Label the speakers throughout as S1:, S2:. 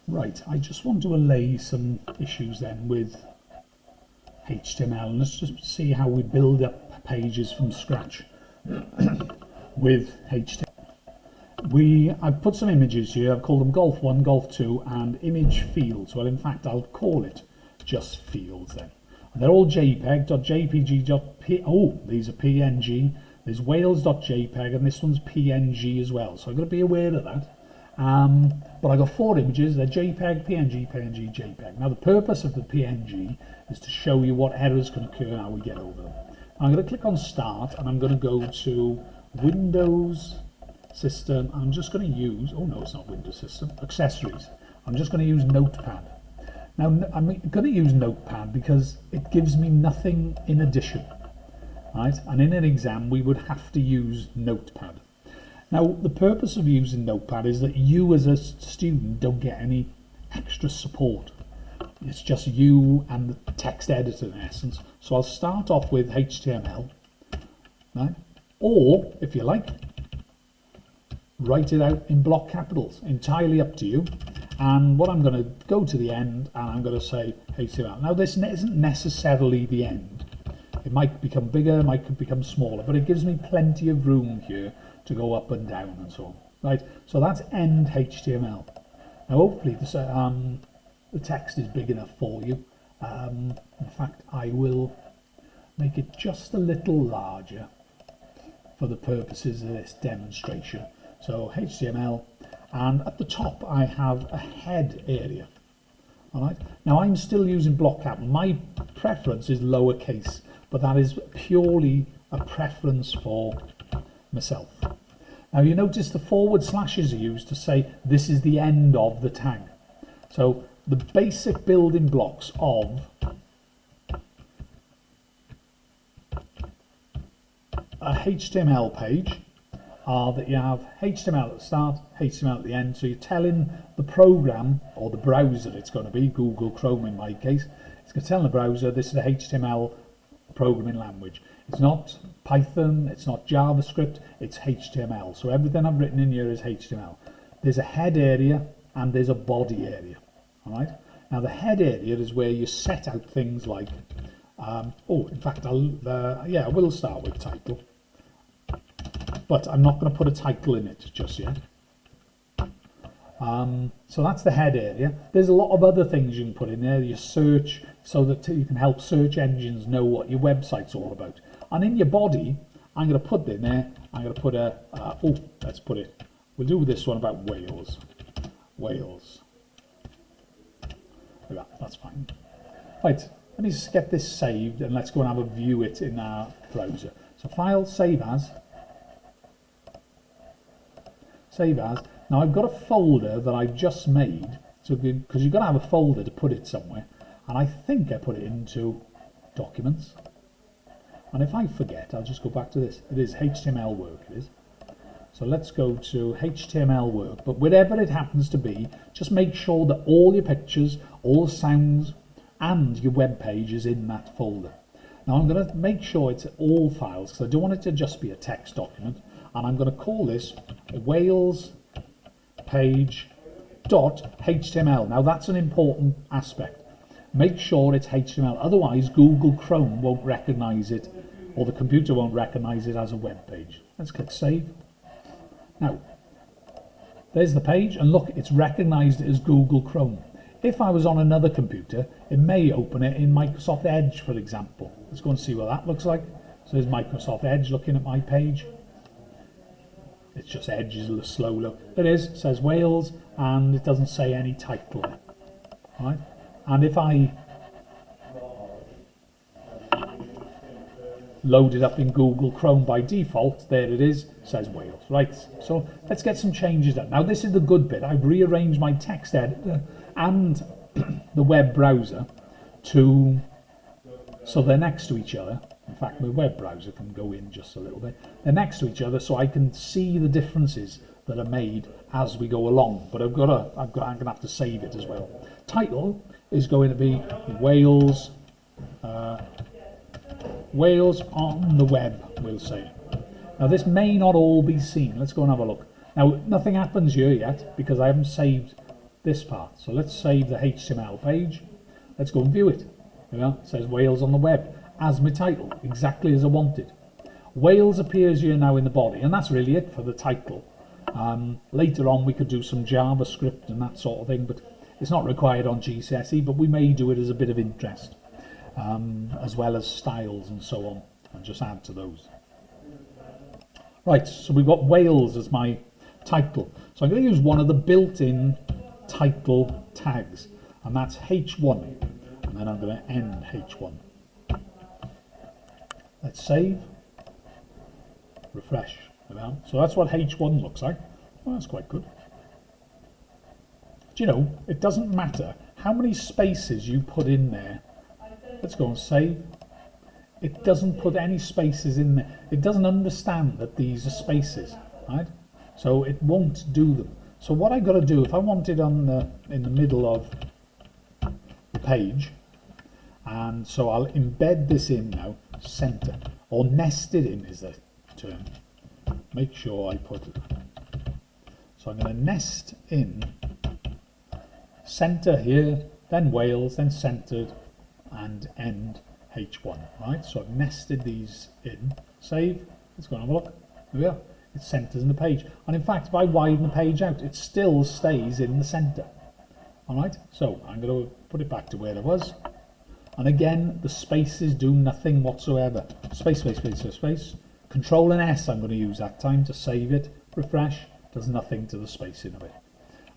S1: Right, I just want to allay some issues then with HTML, and let's just see how we build up pages from scratch with HTML. I've put some images here. I've called them Golf 1, Golf 2 and image fields. Well, in fact, I'll call it just fields then. And they're all JPEG, oh, these are PNG. There's Wales.jpg and this one's PNG as well. So I've got to be aware of that. But I've got 4 images. They're JPEG, PNG, PNG, JPEG. Now the purpose of the PNG is to show you what errors can occur and how we get over them. I'm going to click on Start and I'm going to go to Windows System. I'm just going to use, oh no, it's not Windows System, Accessories. I'm just going to use Notepad. Now I'm going to use Notepad because it gives me nothing in addition, right? And in an exam we would have to use Notepad. Now the purpose of using Notepad is that you as a student don't get any extra support. It's just you and the text editor in essence. So I'll start off with HTML, right? Or if you like, write it out in block capitals, entirely up to you. And what I'm going to go to the end and I'm going to say HTML. Now this isn't necessarily the end. It might become bigger, it might become smaller, but it gives me plenty of room here to go up and down and so on. Right, so that's end HTML. Now hopefully the text is big enough for you. In fact, I will make it just a little larger for the purposes of this demonstration. So HTML, and at the top I have a head area. All right. Now I'm still using block capital. My preference is lowercase, but that is purely a preference for myself. Now you notice the forward slashes are used to say this is the end of the tag. So the basic building blocks of a HTML page are that you have HTML at the start, HTML at the end. So you're telling the program or the browser, it's going to be Google Chrome in my case, it's going to tell the browser this is a HTML programming language. It's not Python, it's not JavaScript, it's HTML. So everything I've written in here is HTML. There's a head area and there's a body area. All right. Now the head area is where you set out things like, in fact, I will start with title. But I'm not going to put a title in it just yet. So that's the head area. There's a lot of other things you can put in there. Your search, so that you can help search engines know what your website's all about. And in your body, I'm going to put in there, I'm going to put let's put it, we'll do this one about Wales. Wales. Yeah, that's fine. Right, let me just get this saved and let's go and have a view it in our browser. So File, Save As. Save As. Now I've got a folder that I've just made, so because you've got to have a folder to put it somewhere, and I think I put it into Documents. And if I forget, I'll just go back to this. It is HTML work, it is. So let's go to HTML work, but wherever it happens to be, just make sure that all your pictures, all the sounds, and your web page is in that folder. Now I'm going to make sure it's all files, because I don't want it to just be a text document, and I'm going to call this Wales page.html. Now that's an important aspect. Make sure it's HTML, otherwise Google Chrome won't recognize it, or the computer won't recognize it as a web page. Let's click Save. Now, there's the page, and look, it's recognized it as Google Chrome. If I was on another computer, it may open it in Microsoft Edge, for example. Let's go and see what that looks like. So there's Microsoft Edge looking at my page. It's just Edge is a slow look. It is, it says Wales, and it doesn't say any title there. All right? And if I load it up in Google Chrome by default, there it is, says Wales. Right, so let's get some changes done. Now this is the good bit. I've rearranged my text editor and the web browser so they're next to each other. In fact, my web browser can go in just a little bit. They're next to each other so I can see the differences that are made as we go along. But I'm gonna have to save it as well. Title is going to be Wales on the web, we'll say. Now this may not all be seen. Let's go and have a look. Now nothing happens here yet because I haven't saved this part. So let's save the HTML page. Let's go and view it. You know, it says Wales on the web as my title, exactly as I wanted. Wales appears here now in the body, and that's really it for the title. Later on we could do some JavaScript and that sort of thing, but it's not required on GCSE, but we may do it as a bit of interest, as well as styles and so on, and just add to those. Right, so we've got Wales as my title. So I'm going to use one of the built-in title tags, and that's H1, and then I'm going to end H1. Let's save, refresh. So that's what H1 looks like. Well, that's quite good. Do you know, it doesn't matter how many spaces you put in there. Let's go and save. It doesn't put any spaces in there. It doesn't understand that these are spaces, right? So it won't do them. So what I've got to do, if I want it on in the middle of the page, and so I'll embed this in now, center, or nested in is the term. Make sure I put it. So I'm going to nest in center here, then Wales, then centered, and end H1, right? So I've nested these in. Save. Let's go and have a look. There we are. It centers in the page. And in fact, if I widen the page out, it still stays in the center. All right. So I'm going to put it back to where it was. And again, the spaces do nothing whatsoever. Space, space, space, space, space. Control and S I'm going to use that time to save it. Refresh. Does nothing to the spacing of it.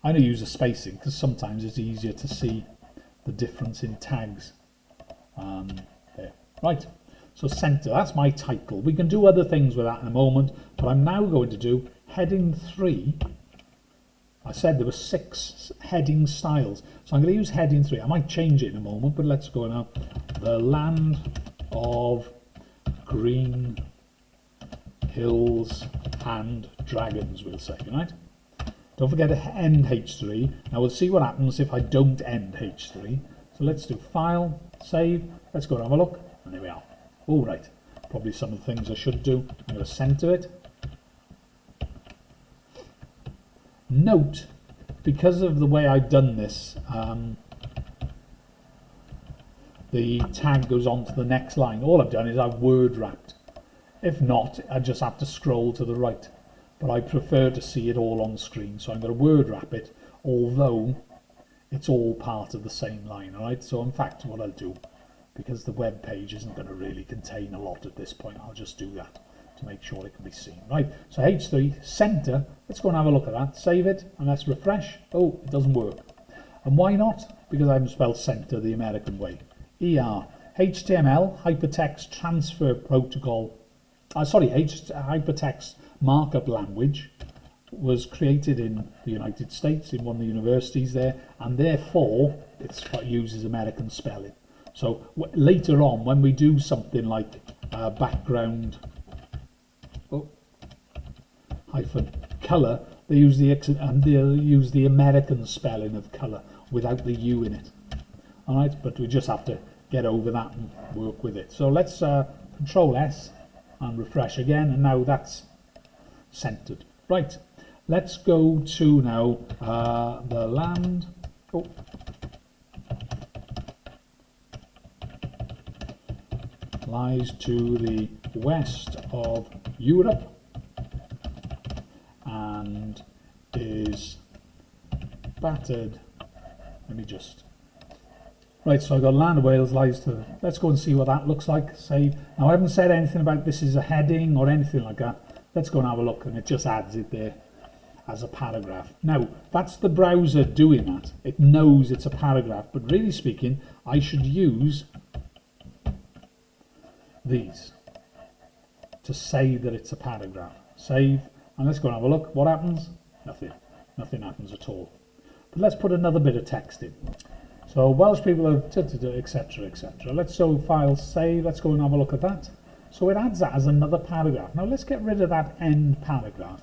S1: I'm going to use the spacing because sometimes it's easier to see the difference in tags. There. Right. So center, that's my title. We can do other things with that in a moment, but I'm now going to do heading 3. I said there were 6 heading styles, so I'm going to use heading 3. I might change it in a moment, but let's go now. The land of green hills and dragons, we'll say, right? Don't forget to end H3. Now we'll see what happens if I don't end H3. So let's do File, Save. Let's go and have a look, and there we are. All right, probably some of the things I should do. I'm going to center it. Note, because of the way I've done this, the tag goes on to the next line. All I've done is I've word wrapped. If not, I just have to scroll to the right. But I prefer to see it all on screen, so I'm going to word wrap it, although it's all part of the same line. All right, so in fact what I'll do, because the web page isn't going to really contain a lot at this point, I'll just do that to make sure it can be seen. Right, so H3, center, let's go and have a look at that, save it, and let's refresh. Oh, it doesn't work. And why not? Because I haven't spelled center the American way. ER, HTML, Hypertext Transfer Protocol, Hypertext Markup Language, was created in the United States, in one of the universities there, and therefore it uses American spelling. So later on, when we do something like background hyphen color, they use they'll use the American spelling of color without the U in it. All right, but we just have to get over that and work with it. So let's Control S and refresh again, and now that's centered. Right, let's go to now the land. Lies to the west of Europe and is battered. Let me just. Right, so I've got land of Wales lies to. Let's go and see what that looks like. Save. Now I haven't said anything about this is a heading or anything like that. Let's go and have a look, and it just adds it there as a paragraph. Now that's the browser doing that. It knows it's a paragraph, but really speaking, I should use these to say that it's a paragraph. Save, and let's go and have a look. What happens? Nothing. Nothing happens at all. But let's put another bit of text in. So Welsh people have etc, etc. Let's go file save. Let's go and have a look at that. So it adds that as another paragraph. Now let's get rid of that end paragraph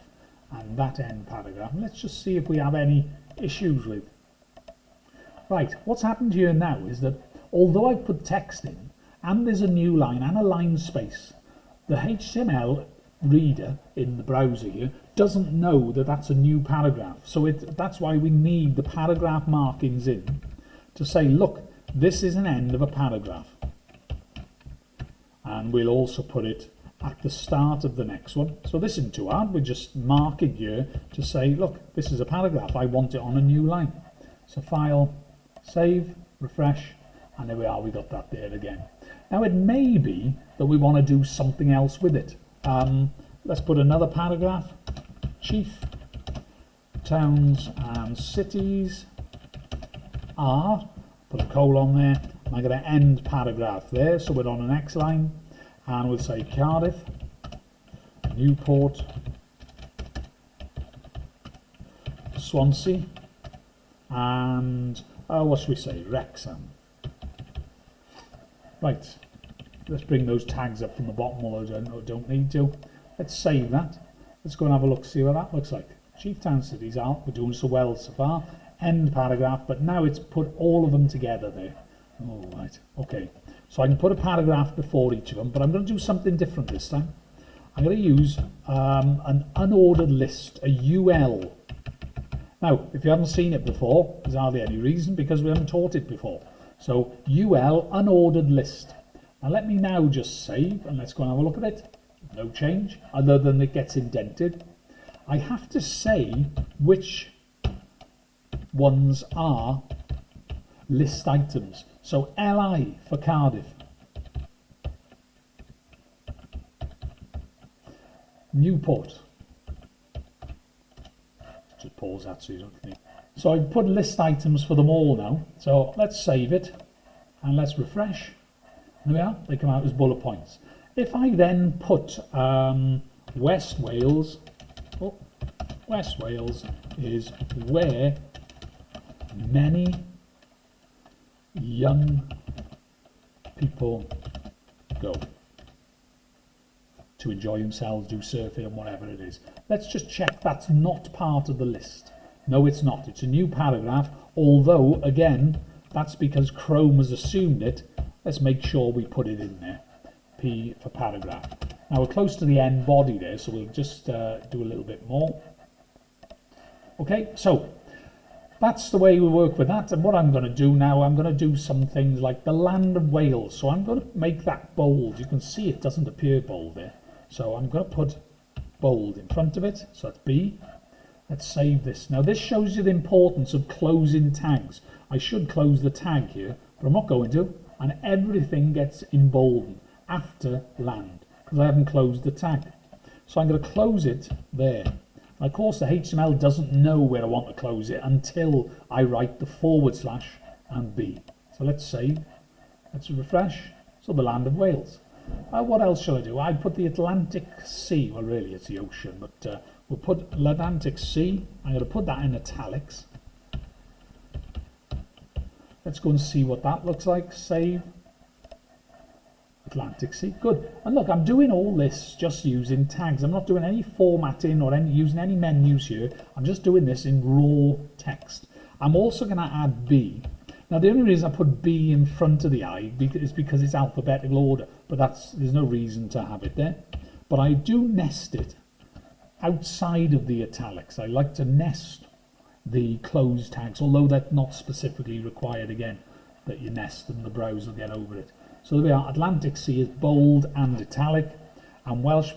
S1: and that end paragraph, and let's just see if we have any issues with. Right, what's happened here now is that although I've put text in and there's a new line and a line space, the HTML reader in the browser here doesn't know that that's a new paragraph. So that's why we need the paragraph markings in to say, look, this is an end of a paragraph. And we'll also put it at the start of the next one. So this isn't too hard. We just mark it here to say, look, this is a paragraph. I want it on a new line. So file, save, refresh, and there we are. We got that there again. Now it may be that we want to do something else with it. Let's put another paragraph. Chief towns and cities are, put a colon there, and I'm going to end paragraph there, so we're on the next line, and we'll say Cardiff, Newport, Swansea, and what should we say, Wrexham. Right, let's bring those tags up from the bottom, although I don't need to. Let's save that. Let's go and have a look, see what that looks like. Chief town cities are, we're doing so well so far. End paragraph, but now it's put all of them together there. All right, okay. So I can put a paragraph before each of them, but I'm going to do something different this time. I'm going to use an unordered list, a UL. Now, if you haven't seen it before, there's hardly any reason because we haven't taught it before. So UL, unordered list. Now let me now just save and let's go and have a look at it. No change, other than it gets indented. I have to say which ones are list items. So LI for Cardiff. Newport. Just pause that so you don't think. So I put list items for them all now. So let's save it and let's refresh. There we are, they come out as bullet points. If I then put West Wales, West Wales is where many young people go to enjoy themselves, do surfing and whatever it is. Let's just check that's not part of the list. No, it's not. It's a new paragraph, although, again, that's because Chrome has assumed it. Let's make sure we put it in there. P for paragraph. Now we're close to the end body there, so we'll just do a little bit more. Okay, so that's the way we work with that. And what I'm going to do now, I'm going to do some things like the land of Wales. So I'm going to make that bold. You can see it doesn't appear bold there. So I'm going to put bold in front of it. So that's B. Let's save this. Now this shows you the importance of closing tags. I should close the tag here, but I'm not going to. And everything gets emboldened after land because I haven't closed the tag. So I'm going to close it there. Of course, the HTML doesn't know where I want to close it until I write the / and B. So let's save. Let's refresh. So the land of Wales. What else shall I do? I put the Atlantic Sea. Well, really, it's the ocean, but we'll put Atlantic Sea. I'm going to put that in italics. Let's go and see what that looks like. Save. Atlantic Sea. Good. And look, I'm doing all this just using tags. I'm not doing any formatting or using any menus here. I'm just doing this in raw text. I'm also going to add B. Now, the only reason I put B in front of the I is because it's alphabetical order, but there's no reason to have it there. But I do nest it outside of the italics. I like to nest the closed tags, although that's not specifically required, again, that you nest them, the browser will get over it. So there we are. Atlantic Sea is bold and italic, and Welsh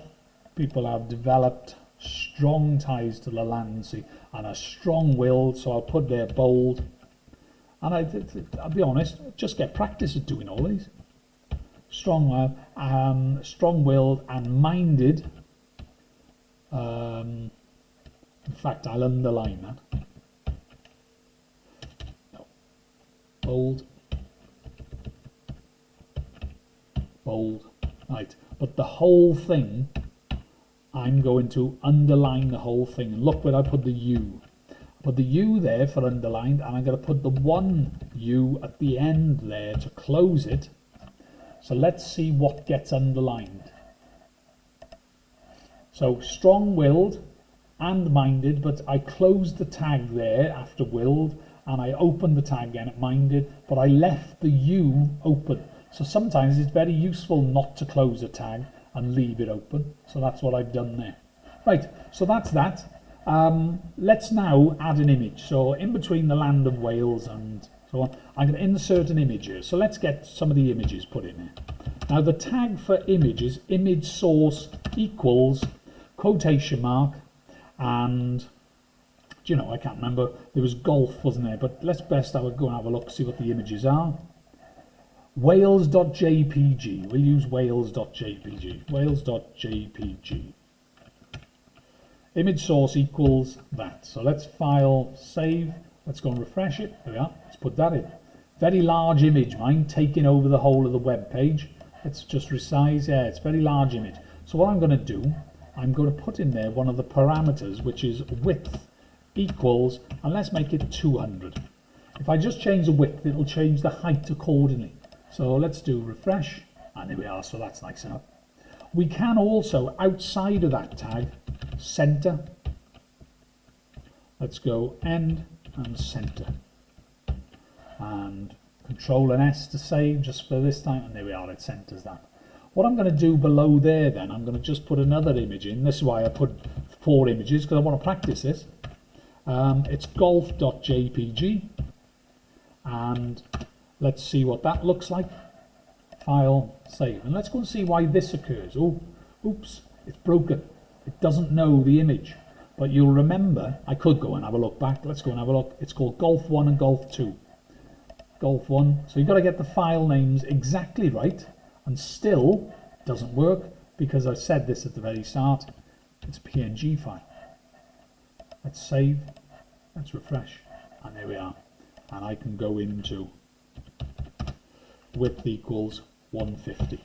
S1: people have developed strong ties to the land sea and a strong will, so I'll put there bold. And I'll be honest, just get practice at doing all these. Strong-willed and minded. In fact, I'll underline that. No. Bold. Bold. Right. But the whole thing, I'm going to underline the whole thing. And look where I put the U. Put the U there for underlined, and I'm going to put the one U at the end there to close it. So let's see what gets underlined. So strong-willed and minded, but I closed the tag there after willed, and I opened the tag again at minded, but I left the U open. So sometimes it's very useful not to close a tag and leave it open. So that's what I've done there. Right, so that's that. Let's now add an image. So in between the land of Wales and so on, I'm going to insert an image here. So let's get some of the images put in here. Now the tag for image is image source equals quotation mark, and do you know, I can't remember, there was golf, wasn't there? But let's best go and have a look, see what the images are. Wales.jpg, we'll use Wales.jpg, Wales.jpg. Image source equals that. So let's file, save, let's go and refresh it. There we are, let's put that in. Very large image, mine, taking over the whole of the web page. Let's just resize, yeah, it's a very large image. So what I'm going to do, I'm going to put in there one of the parameters, which is width equals, and let's make it 200. If I just change the width, it'll change the height accordingly. So let's do refresh, and here we are, so that's nice enough. We can also, outside of that tag, center. Let's go end and center. And Control and S to save just for this time, and there we are, it centers that. What I'm going to do below there then, I'm going to just put another image in. This is why I put 4 images, because I want to practice this. It's golf.jpg, and let's see what that looks like. File, save, and let's go and see why this occurs. Oh, oops, it's broken. It doesn't know the image. But you'll remember, I could go and have a look back. Let's go and have a look. It's called Golf 1 and Golf 2. Golf 1. So you've got to get the file names exactly right, and still doesn't work because I said this at the very start. It's a PNG file. Let's save. Let's refresh. And there we are. And I can go into width equals 150.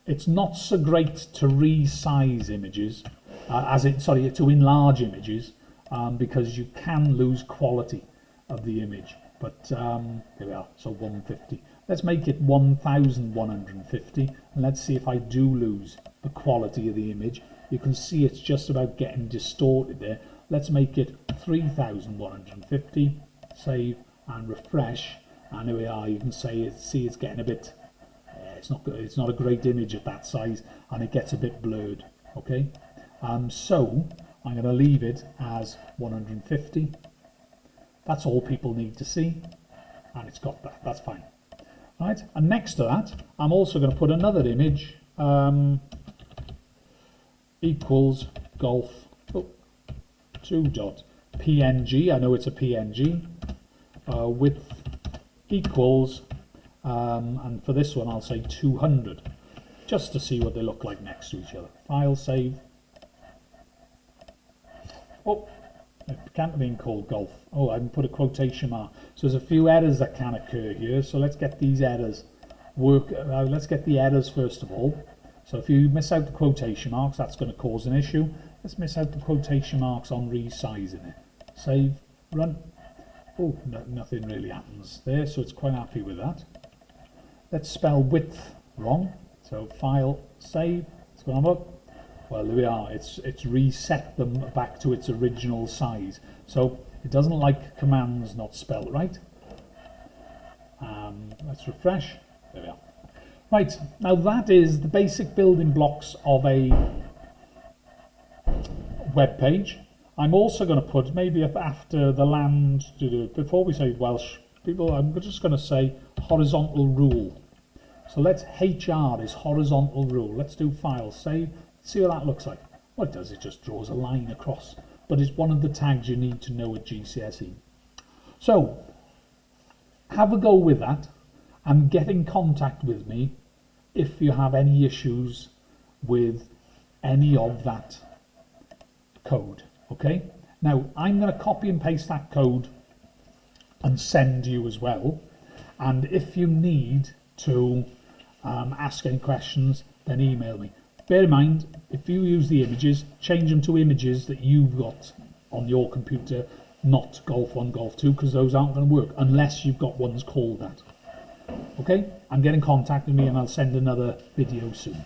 S1: It's not so great to resize images, to enlarge images, because you can lose quality of the image. But there we are, so 150. Let's make it 1150, and let's see if I do lose the quality of the image. You can see it's just about getting distorted there. Let's make it 3150, save and refresh, and here we are. You can see it's getting a bit, it's not good. It's not a great image at that size, and it gets a bit blurred. Okay, so I'm going to leave it as 150. That's all people need to see, and it's got that. That's fine. Right, and next to that, I'm also going to put another image, equals golf 2.png. I know it's a PNG. Width equals, and for this one I'll say 200, just to see what they look like next to each other. File, save. Oh, it can't have been called golf. Oh, I haven't put a quotation mark. So there's a few errors that can occur here. So let's get these errors let's get the errors first of all. So if you miss out the quotation marks, that's going to cause an issue. Let's miss out the quotation marks on resizing it. Save, run. Oh, no, nothing really happens there, so it's quite happy with that. Let's spell width wrong. So file, save. Let's go and have a look. Well, there we are. It's reset them back to its original size. So it doesn't like commands not spelled right. Let's refresh. There we are. Right, now that is the basic building blocks of a web page. I'm also going to put, maybe after the land, before we say Welsh people, I'm just going to say horizontal rule. So let's, HR is horizontal rule. Let's do file, save, see what that looks like. What it does, it just draws a line across, but it's one of the tags you need to know at GCSE. So have a go with that and get in contact with me if you have any issues with any of that code. Okay, now I'm going to copy and paste that code and send you as well, and if you need to ask any questions, then email me. Bear in mind, if you use the images, change them to images that you've got on your computer, not Golf 1, Golf 2, because those aren't going to work unless you've got ones called that. Okay, and get in contact with me and I'll send another video soon.